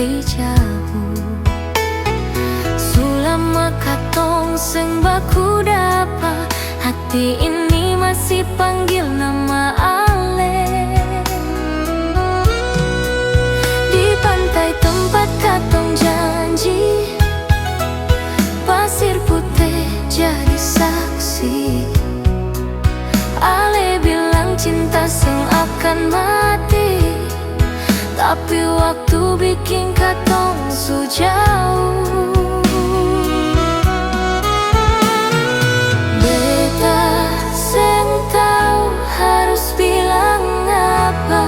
dari jauh. Sulama katong sing baku dapa, hati ini masih panggil nama Ale. Di pantai tempat katong janji, pasir putih jadi saksi. Ale bilang cinta sing akan mati, tapi waktu bikin katong so jauh. Beta sing tahu harus bilang apa.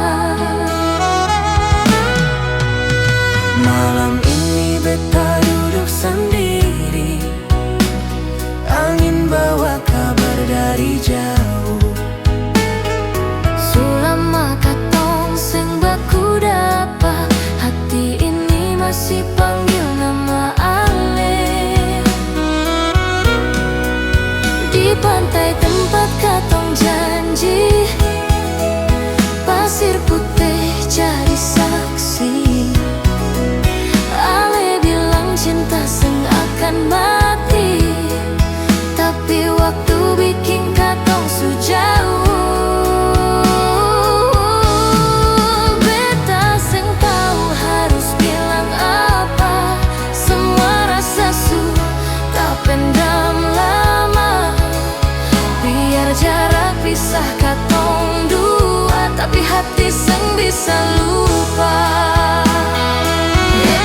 Malam ini beta duduk sendiri, angin bawa kabar dari jauh. Sulama katong sing baku dapa, hati ini masih panggil nama Ale. Di pantai tempat katong janji, pasir putih jadi saksi. Ale bilang cinta sing akan mati, tapi waktu bikin katong so jauh. Pisah katong dua, tapi hati seng bisa lupa.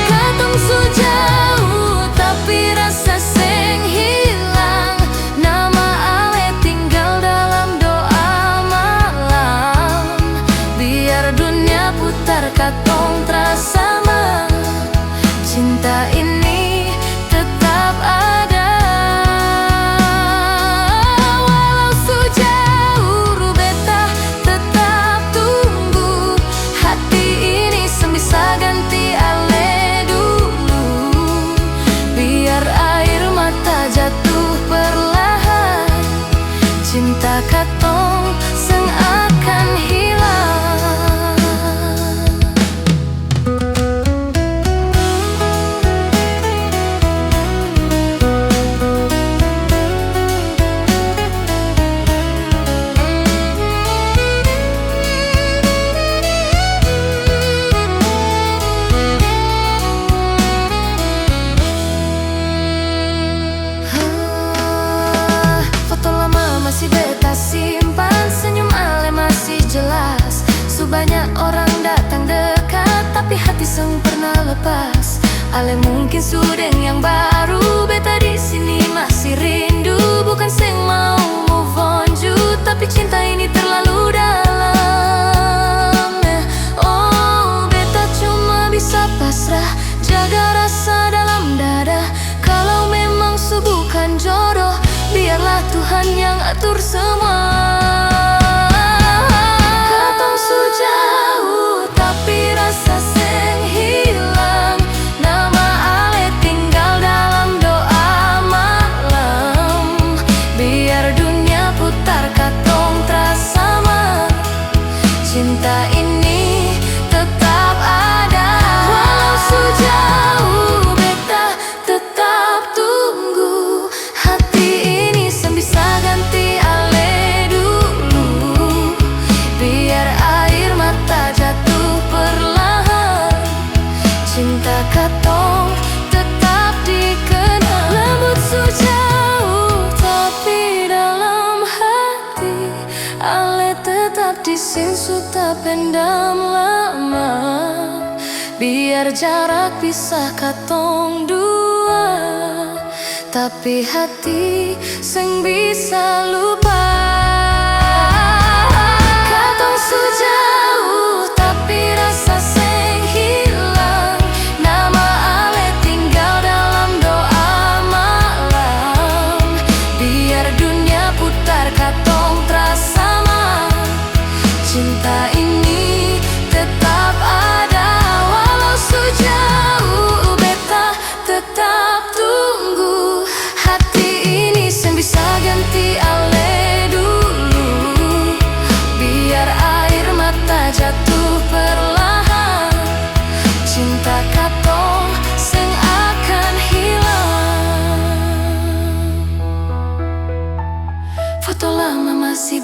Katong so jauh, tapi rasa seng hilang. Nama Ale tinggal dalam doa malam. Biar dunia putar katong terasa mah, cinta ini tetap ada. Cinta katong seng akan hilang. Masih beta simpan, senyum Ale masih jelas. Sebanyak orang datang dekat, tapi hati seng pernah lepas. Ale mungkin sudeng yang baru, beta di sini masih rindu. Bukan seng mau move on ju, tapi cinta ini terlalu dalam. Oh, beta cuma bisa pasrah, jaga rasa dalam dada. Kalau memang bukan jodoh, biarlah Tuhan yang atur semua. Katong so jauh, tapi rasa seng hilang. Nama Ale tinggal dalam doa malam. Biar dunia putar katong terasa mah, cinta ini tetap ada. Walau so jauh, beta tetap tunggu. Hati ini bisa ganti Ale dulu. Biar air mata jatuh perlahan, cinta katong tetap dikenang. Lembut so jauh, tapi dalam hati Ale tetap disinsu tak pendam lama. Biar jarak pisah katong dua, tapi hati seng bisa lupa. Katong so jauh, tapi rasa seng hilang. Nama Ale tinggal dalam doa malam. Biar dunia putar katong terasa mah, cinta ini tetap ada. Walau so jauh, beta tetap tunggu. Hati ini seng bisa ganti Ale dulu.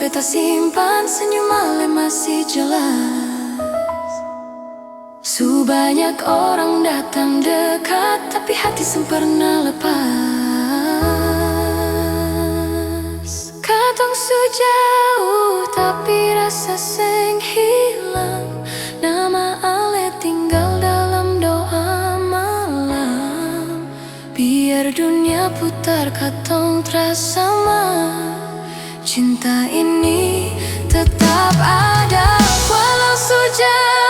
beta simpan, senyum ale masih jelas. Banyak orang datang dekat, tapi hati sempurna lepas. Katong sejauh, tapi rasa seng hilang. Nama ale tinggal dalam doa malam. Biar dunia putar, katong terasa sama. Cinta ini tetap ada walau sejauh.